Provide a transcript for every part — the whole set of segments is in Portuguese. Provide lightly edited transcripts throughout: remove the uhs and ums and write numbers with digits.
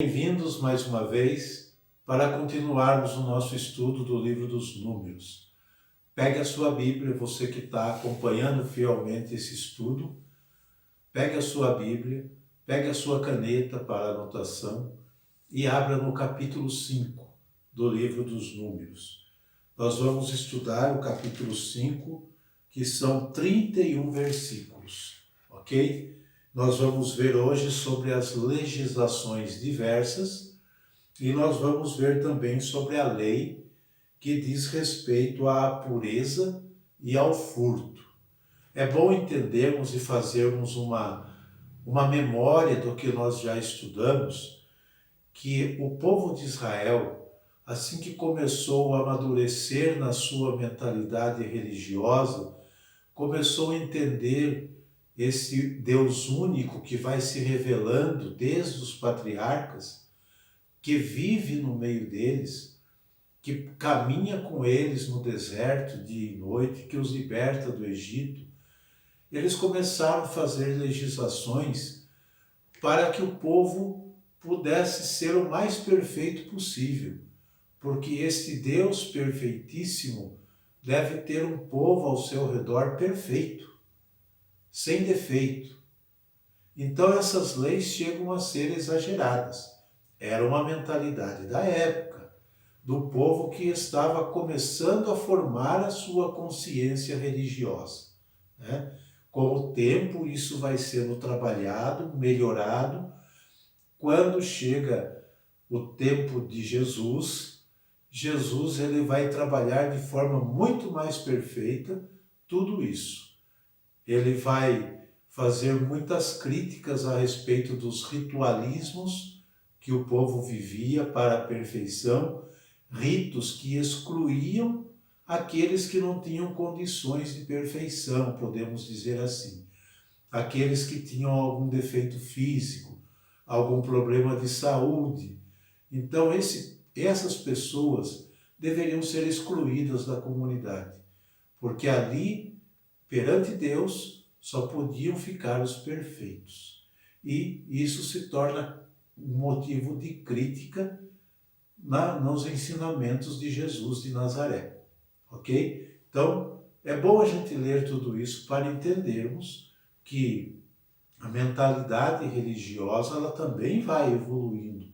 Bem-vindos mais uma vez para continuarmos o nosso estudo do livro dos Números. Pegue a sua Bíblia, você que está acompanhando fielmente esse estudo, pegue a sua Bíblia, pegue a sua caneta para anotação e abra no capítulo 5 do livro dos Números. Nós vamos estudar o capítulo 5, que são 31 versículos, ok? Nós vamos ver hoje sobre as legislações diversas e nós vamos ver também sobre a lei que diz respeito à pureza e ao furto. É bom entendermos e fazermos uma memória do que nós já estudamos, que o povo de Israel, assim que começou a amadurecer na sua mentalidade religiosa, começou a entender esse Deus único que vai se revelando desde os patriarcas, que vive no meio deles, que caminha com eles no deserto dia e noite, que os liberta do Egito. Eles começaram a fazer legislações para que o povo pudesse ser o mais perfeito possível, porque este Deus perfeitíssimo deve ter um povo ao seu redor perfeito, sem defeito. Então essas leis chegam a ser exageradas. Era uma mentalidade da época, do povo que estava começando a formar a sua consciência religiosa, né? Com o tempo isso vai sendo trabalhado, melhorado. Quando chega o tempo de Jesus, ele vai trabalhar de forma muito mais perfeita tudo isso. Ele vai fazer muitas críticas a respeito dos ritualismos que o povo vivia para a perfeição, ritos que excluíam aqueles que não tinham condições de perfeição, podemos dizer assim. Aqueles que tinham algum defeito físico, algum problema de saúde. Então, essas pessoas deveriam ser excluídas da comunidade, porque ali, perante Deus, só podiam ficar os perfeitos. E isso se torna um motivo de crítica nos ensinamentos de Jesus de Nazaré, ok? Então, é bom a gente ler tudo isso para entendermos que a mentalidade religiosa ela também vai evoluindo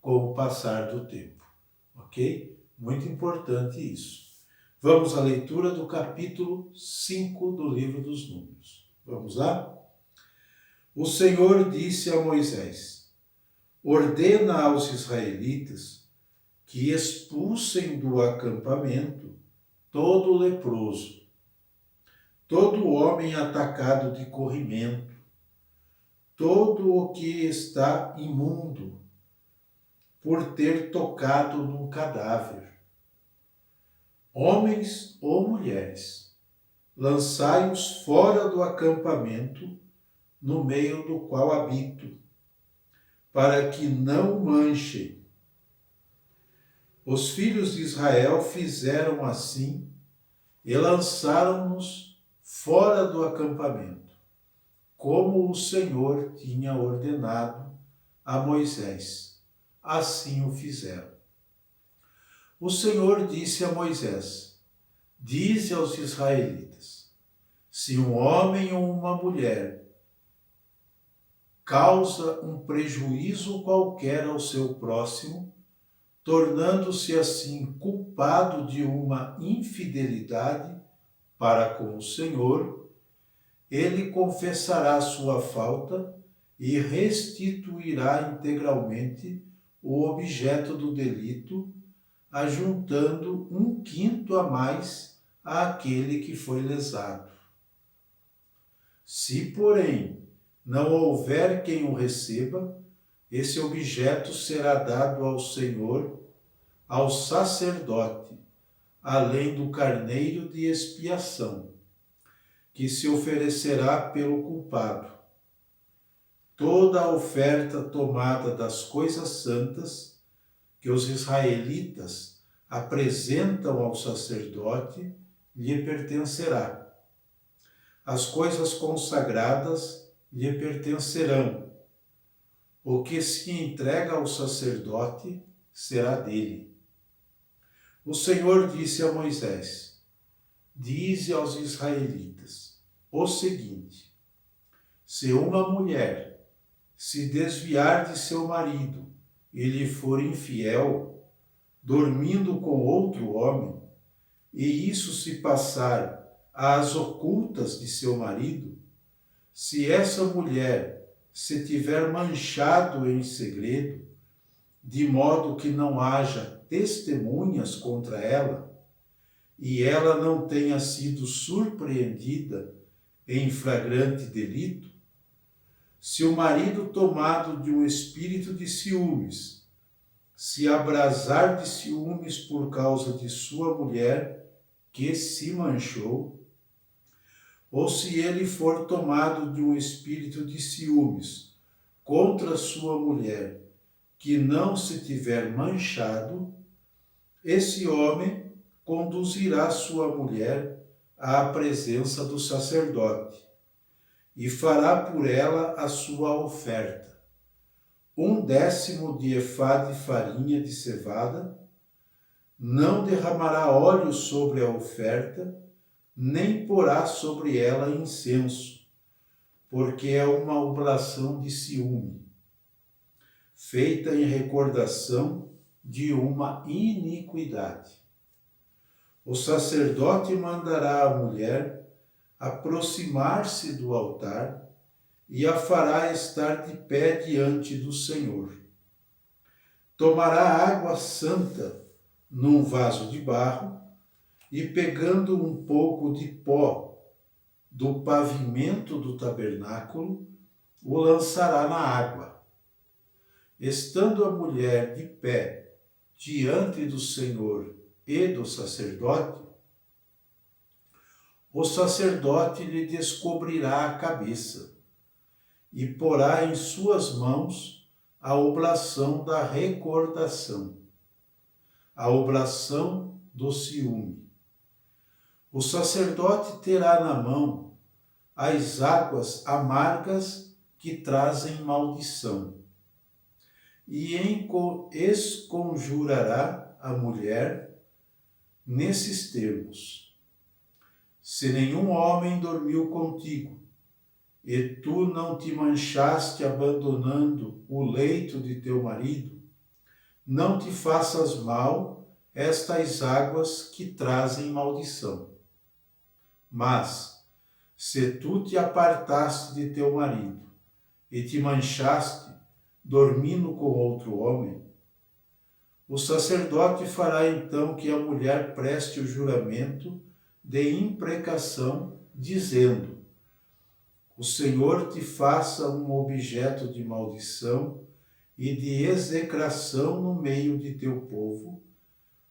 com o passar do tempo, ok? Muito importante isso. Vamos à leitura do capítulo 5 do livro dos Números. Vamos lá? O Senhor disse a Moisés: ordena aos israelitas que expulsem do acampamento todo leproso, todo homem atacado de corrimento, todo o que está imundo por ter tocado num cadáver. Homens ou mulheres, lançai-os fora do acampamento no meio do qual habito, para que não manchem. Os filhos de Israel fizeram assim e lançaram-nos fora do acampamento, como o Senhor tinha ordenado a Moisés. Assim o fizeram. O Senhor disse a Moisés: dize aos israelitas: se um homem ou uma mulher causa um prejuízo qualquer ao seu próximo, tornando-se assim culpado de uma infidelidade para com o Senhor, ele confessará sua falta e restituirá integralmente o objeto do delito, ajuntando 1/5 a mais àquele que foi lesado. Se, porém, não houver quem o receba, esse objeto será dado ao Senhor, ao sacerdote, além do carneiro de expiação, que se oferecerá pelo culpado. Toda a oferta tomada das coisas santas que os israelitas apresentam ao sacerdote lhe pertencerá. As coisas consagradas lhe pertencerão. O que se entrega ao sacerdote será dele. O Senhor disse a Moisés: dize aos israelitas o seguinte: se uma mulher se desviar de seu marido e lhe for infiel, dormindo com outro homem, e isso se passar às ocultas de seu marido, se essa mulher se tiver manchado em segredo, de modo que não haja testemunhas contra ela, e ela não tenha sido surpreendida em flagrante delito, se o marido, tomado de um espírito de ciúmes, se abrasar de ciúmes por causa de sua mulher que se manchou, ou se ele for tomado de um espírito de ciúmes contra sua mulher que não se tiver manchado, esse homem conduzirá sua mulher à presença do sacerdote e fará por ela a sua oferta: 1/10 de efá de farinha de cevada. Não derramará óleo sobre a oferta, nem porá sobre ela incenso, porque é uma oblação de ciúme, feita em recordação de uma iniquidade. O sacerdote mandará a mulher aproximar-se do altar e a fará estar de pé diante do Senhor. Tomará água santa num vaso de barro e, pegando um pouco de pó do pavimento do tabernáculo, o lançará na água. Estando a mulher de pé diante do Senhor e do sacerdote, o sacerdote lhe descobrirá a cabeça e porá em suas mãos a oblação da recordação, a oblação do ciúme. O sacerdote terá na mão as águas amargas que trazem maldição e esconjurará a mulher nesses termos: se nenhum homem dormiu contigo, e tu não te manchaste abandonando o leito de teu marido, não te faças mal estas águas que trazem maldição. Mas, se tu te apartaste de teu marido e te manchaste, dormindo com outro homem, o sacerdote fará então que a mulher preste o juramento de imprecação, dizendo: o Senhor te faça um objeto de maldição e de execração no meio de teu povo,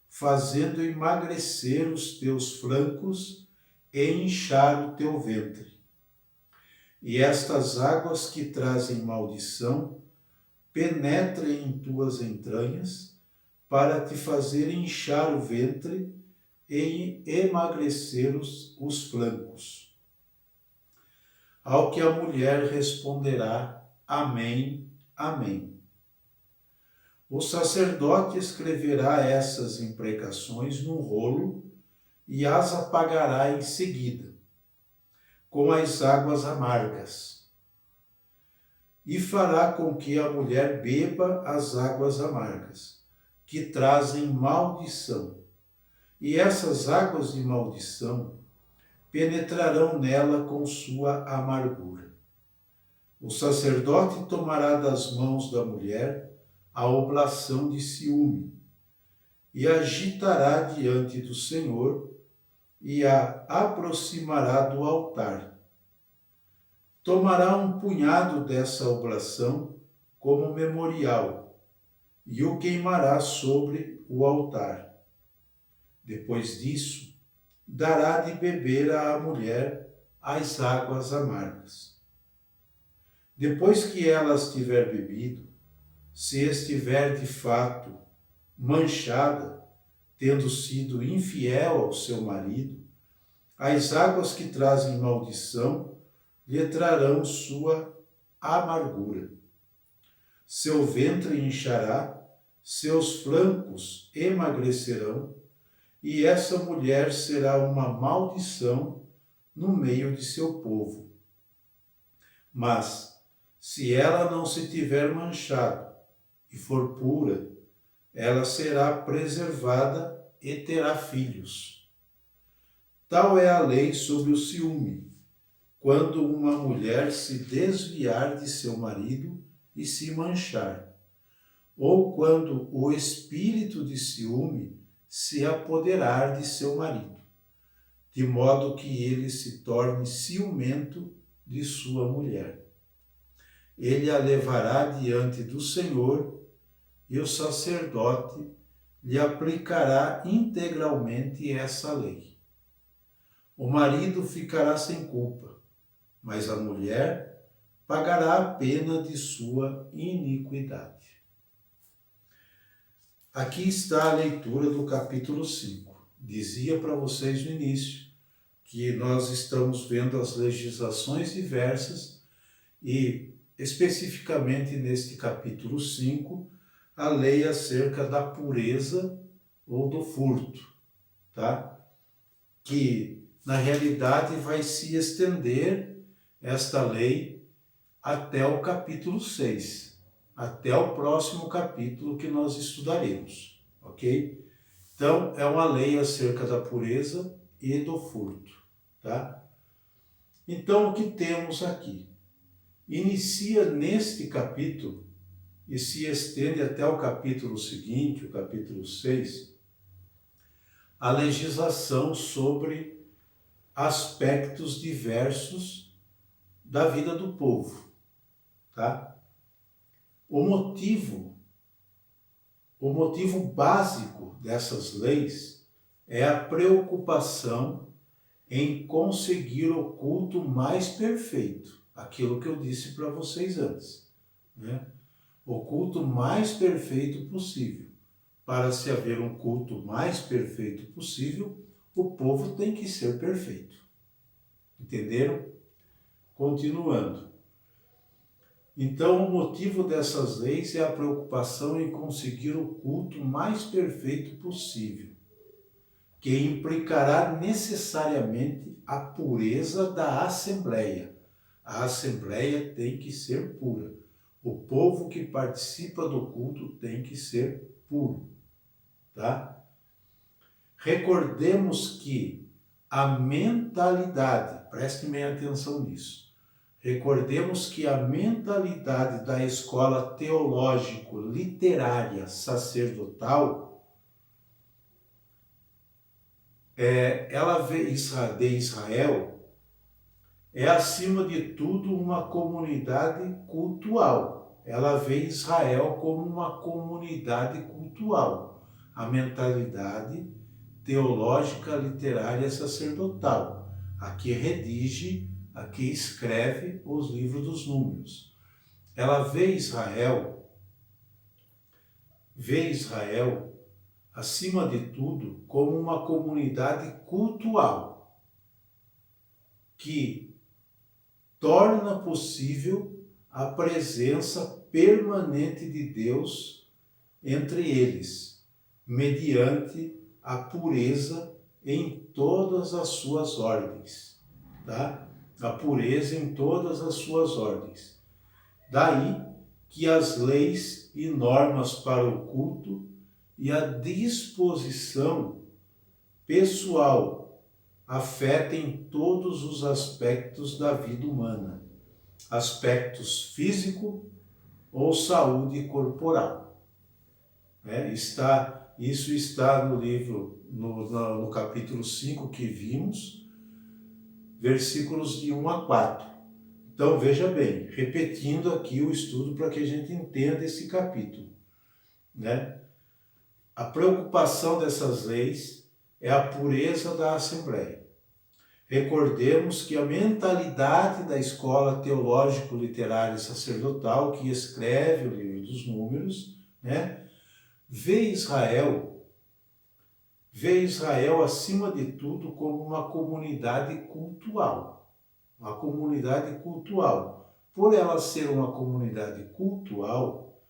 fazendo emagrecer os teus flancos e inchar o teu ventre. E estas águas que trazem maldição penetrem em tuas entranhas, para te fazer inchar o ventre e emagrecer os flancos. Ao que a mulher responderá: Amém, Amém. O sacerdote escreverá essas imprecações num rolo e as apagará em seguida, com as águas amargas, e fará com que a mulher beba as águas amargas, que trazem maldição, e essas águas de maldição penetrarão nela com sua amargura. O sacerdote tomará das mãos da mulher a oblação de ciúme, e agitará diante do Senhor, e a aproximará do altar. Tomará um punhado dessa oblação como memorial, e o queimará sobre o altar. Depois disso, dará de beber à mulher as águas amargas. Depois que ela as tiver bebido, se estiver de fato manchada, tendo sido infiel ao seu marido, as águas que trazem maldição lhe trarão sua amargura. seu ventre inchará, seus flancos emagrecerão, e essa mulher será uma maldição no meio de seu povo. Mas, se ela não se tiver manchado e for pura, ela será preservada e terá filhos. Tal é a lei sobre o ciúme, quando uma mulher se desviar de seu marido e se manchar, ou quando o espírito de ciúme se apoderar de seu marido, de modo que ele se torne ciumento de sua mulher. Ele a levará diante do Senhor e o sacerdote lhe aplicará integralmente essa lei. O marido ficará sem culpa, mas a mulher pagará a pena de sua iniquidade. Aqui está a leitura do capítulo 5. Dizia para vocês no início que nós estamos vendo as legislações diversas e, especificamente neste capítulo 5, a lei acerca da pureza ou do furto, tá? Que, na realidade, vai se estender esta lei até o capítulo 6, até o próximo capítulo que nós estudaremos, ok? Então, é uma lei acerca da pureza e do furto, tá? Então, o que temos aqui? Inicia neste capítulo e se estende até o capítulo seguinte, o capítulo 6, a legislação sobre aspectos diversos da vida do povo, tá? O motivo básico dessas leis é a preocupação em conseguir o culto mais perfeito, aquilo que eu disse para vocês antes, né? O culto mais perfeito possível. Para se haver um culto mais perfeito possível, o povo tem que ser perfeito. Entenderam? Continuando. Então, o motivo dessas leis é a preocupação em conseguir o culto mais perfeito possível, que implicará necessariamente a pureza da assembleia. A assembleia tem que ser pura. O povo que participa do culto tem que ser puro, tá? Recordemos que a mentalidade, prestem bem atenção nisso, recordemos que a mentalidade da escola teológico-literária sacerdotal, ela vê de Israel, é acima de tudo uma comunidade cultual. Ela vê Israel como uma comunidade cultual. A mentalidade teológica, literária, sacerdotal. A que redige, a que escreve os livros dos Números. Ela vê Israel, acima de tudo, como uma comunidade cultual, que torna possível a presença permanente de Deus entre eles, mediante a pureza em todas as suas ordens, tá? A pureza em todas as suas ordens. Daí que as leis e normas para o culto e a disposição pessoal afetem todos os aspectos da vida humana, aspectos físico ou saúde corporal. Isso está no livro, no capítulo 5 que vimos, versículos de 1 a 4. Então, veja bem, repetindo aqui o estudo para que a gente entenda esse capítulo, né? A preocupação dessas leis é a pureza da Assembleia. Recordemos que a mentalidade da escola teológico-literária sacerdotal que escreve o livro dos Números, né, vê Israel acima de tudo como uma comunidade cultual. Uma comunidade cultual. Por ela ser uma comunidade cultual,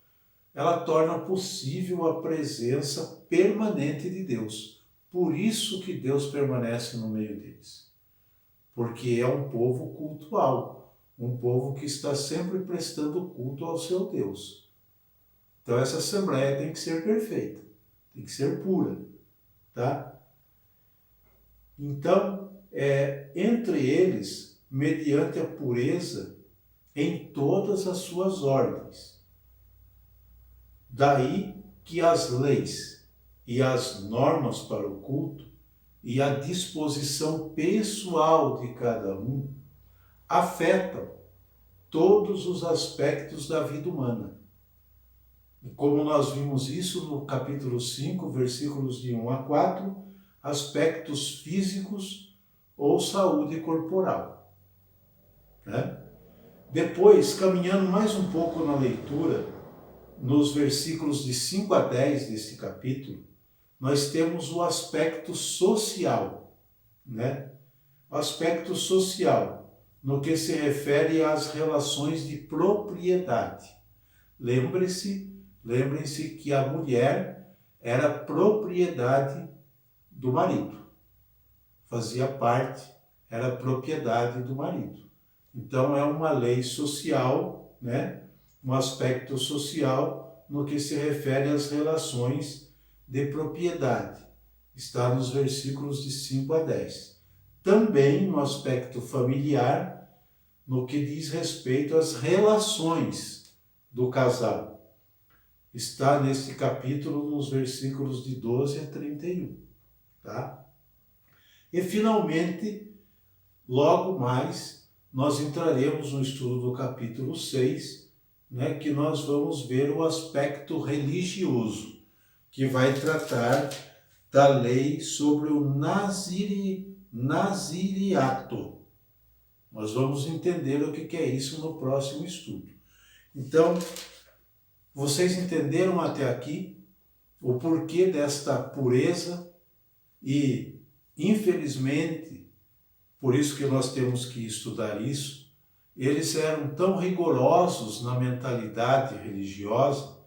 ela torna possível a presença permanente de Deus. Por isso que Deus permanece no meio deles. Porque é um povo cultual, um povo que está sempre prestando culto ao seu Deus. Então essa assembleia tem que ser perfeita, tem que ser pura, tá? Então, entre eles, mediante a pureza em todas as suas ordens. Daí que as leis e as normas para o culto e a disposição pessoal de cada um afetam todos os aspectos da vida humana. E como nós vimos isso no capítulo 5, versículos de 1 a 4, aspectos físicos ou saúde corporal. Né? Depois, caminhando mais um pouco na leitura, nos versículos de 5 a 10 deste capítulo, nós temos o aspecto social, né? O aspecto social, no que se refere às relações de propriedade. Lembrem-se que a mulher era propriedade do marido, fazia parte, era propriedade do marido. Então é uma lei social, né? Um aspecto social no que se refere às relações de propriedade. Está nos versículos de 5 a 10. Também no aspecto familiar, no que diz respeito às relações do casal. Está nesse capítulo nos versículos de 12 a 31. Tá? E finalmente, logo mais, nós entraremos no estudo do capítulo 6, né, que nós vamos ver o aspecto religioso, que vai tratar da lei sobre o naziriato. Nós vamos entender o que é isso no próximo estudo. Então, vocês entenderam até aqui o porquê desta pureza e, infelizmente, por isso que nós temos que estudar isso, eles eram tão rigorosos na mentalidade religiosa,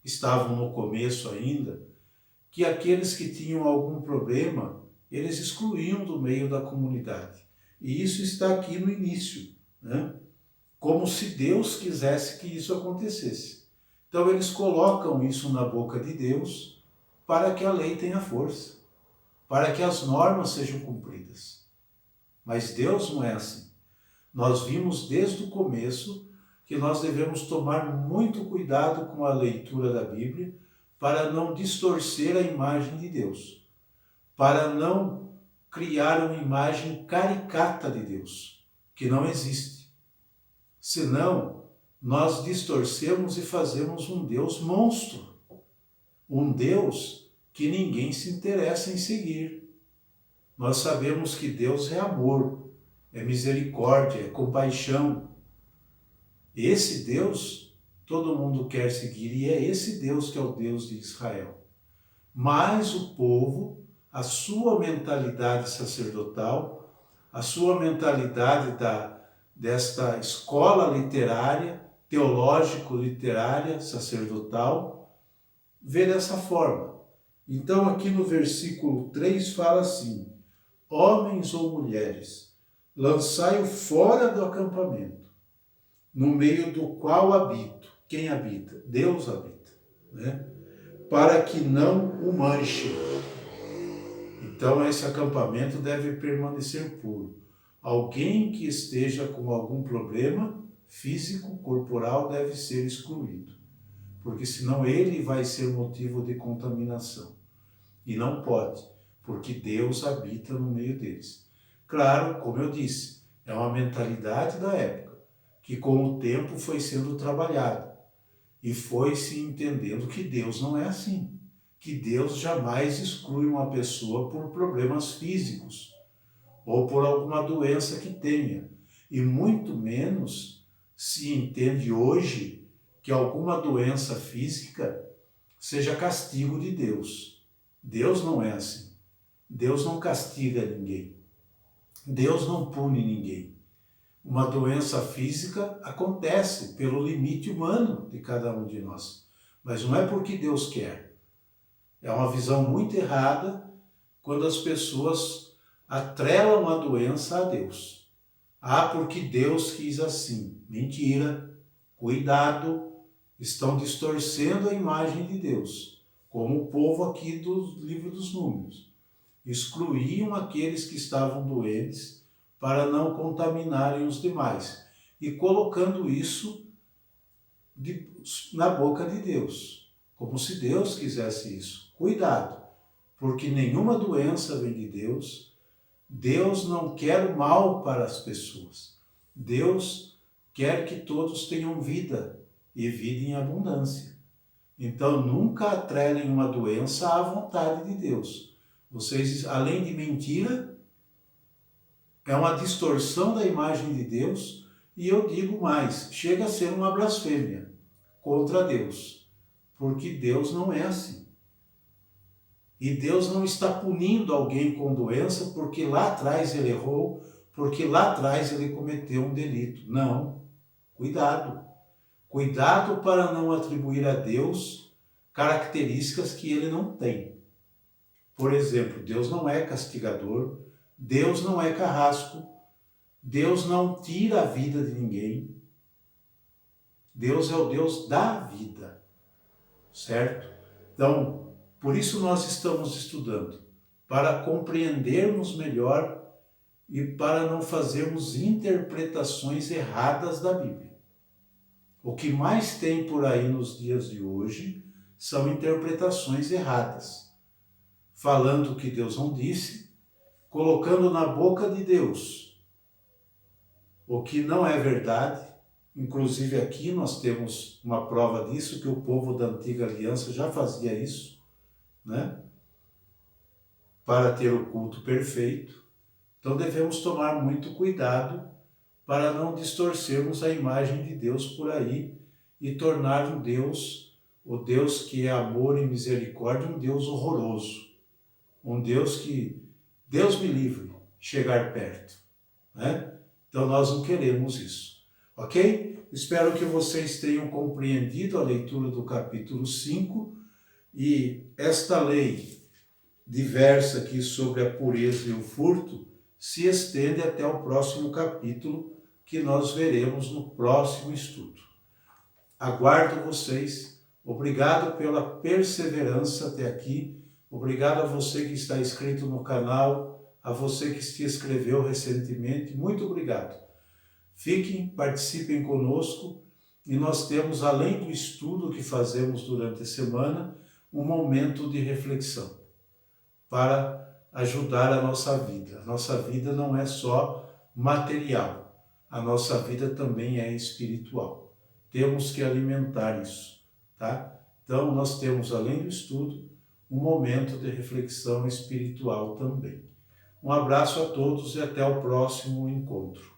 estavam no começo ainda, que aqueles que tinham algum problema, eles excluíam do meio da comunidade. E isso está aqui no início, né? Como se Deus quisesse que isso acontecesse. Então eles colocam isso na boca de Deus para que a lei tenha força, para que as normas sejam cumpridas. Mas Deus não é assim. Nós vimos desde o começo que nós devemos tomar muito cuidado com a leitura da Bíblia para não distorcer a imagem de Deus, para não criar uma imagem caricata de Deus, que não existe. Senão, nós distorcemos e fazemos um Deus monstro, um Deus que ninguém se interessa em seguir. Nós sabemos que Deus é amor, é misericórdia, é compaixão. Esse Deus todo mundo quer seguir e é esse Deus que é o Deus de Israel. Mas o povo, a sua mentalidade sacerdotal, a sua mentalidade desta escola literária, teológico-literária, sacerdotal, vê dessa forma. Então aqui no versículo 3 fala assim: homens ou mulheres, lançai-o fora do acampamento, no meio do qual habito. Quem habita? Deus habita, né? Para que não o manche. Então esse acampamento deve permanecer puro. Alguém que esteja com algum problema físico, corporal, deve ser excluído, porque senão ele vai ser motivo de contaminação. E não pode, porque Deus habita no meio deles. Claro, como eu disse, é uma mentalidade da época, que com o tempo foi sendo trabalhada, e foi se entendendo que Deus não é assim, que Deus jamais exclui uma pessoa por problemas físicos, ou por alguma doença que tenha, e muito menos se entende hoje que alguma doença física seja castigo de Deus. Deus não é assim. Deus não castiga ninguém. Deus não pune ninguém. Uma doença física acontece pelo limite humano de cada um de nós. mas não é porque Deus quer. É uma visão muito errada quando as pessoas atrelam a doença a Deus. Ah, porque Deus quis assim. Mentira. Cuidado. Estão distorcendo a imagem de Deus, como o povo aqui do livro dos Números. Excluíam aqueles que estavam doentes para não contaminarem os demais, e colocando isso na boca de Deus, como se Deus quisesse isso. Cuidado, porque nenhuma doença vem de Deus. Deus não quer o mal para as pessoas. Deus quer que todos tenham vida, e vida em abundância. Então, nunca atrelem uma doença à vontade de Deus. Vocês, além de mentira, é uma distorção da imagem de Deus, e eu digo mais, chega a ser uma blasfêmia contra Deus, porque Deus não é assim. E Deus não está punindo alguém com doença porque lá atrás ele errou, porque lá atrás ele cometeu um delito. Não, cuidado. Cuidado para não atribuir a Deus características que ele não tem. Por exemplo, Deus não é castigador, Deus não é carrasco, Deus não tira a vida de ninguém. Deus é o Deus da vida, certo? Então, por isso nós estamos estudando, para compreendermos melhor e para não fazermos interpretações erradas da Bíblia. O que mais tem por aí nos dias de hoje são interpretações erradas, falando o que Deus não disse, colocando na boca de Deus o que não é verdade. Inclusive aqui nós temos uma prova disso, que o povo da antiga aliança já fazia isso, né? Para ter o culto perfeito. Então devemos tomar muito cuidado para não distorcermos a imagem de Deus por aí e tornar o Deus que é amor e misericórdia, um Deus horroroso. Um Deus que, Deus me livre, chegar perto, né? Então nós não queremos isso, ok? Espero que vocês tenham compreendido a leitura do capítulo 5 e esta lei diversa aqui sobre a pureza e o furto se estende até o próximo capítulo, que nós veremos no próximo estudo. Aguardo vocês. Obrigado pela perseverança até aqui. Obrigado a você que está inscrito no canal, a você que se inscreveu recentemente. Muito obrigado. Fiquem, participem conosco e nós temos, além do estudo que fazemos durante a semana, um momento de reflexão para ajudar a nossa vida. A nossa vida não é só material. A nossa vida também é espiritual. Temos que alimentar isso, tá? Então, nós temos, além do estudo, um momento de reflexão espiritual também. Um abraço a todos e até o próximo encontro.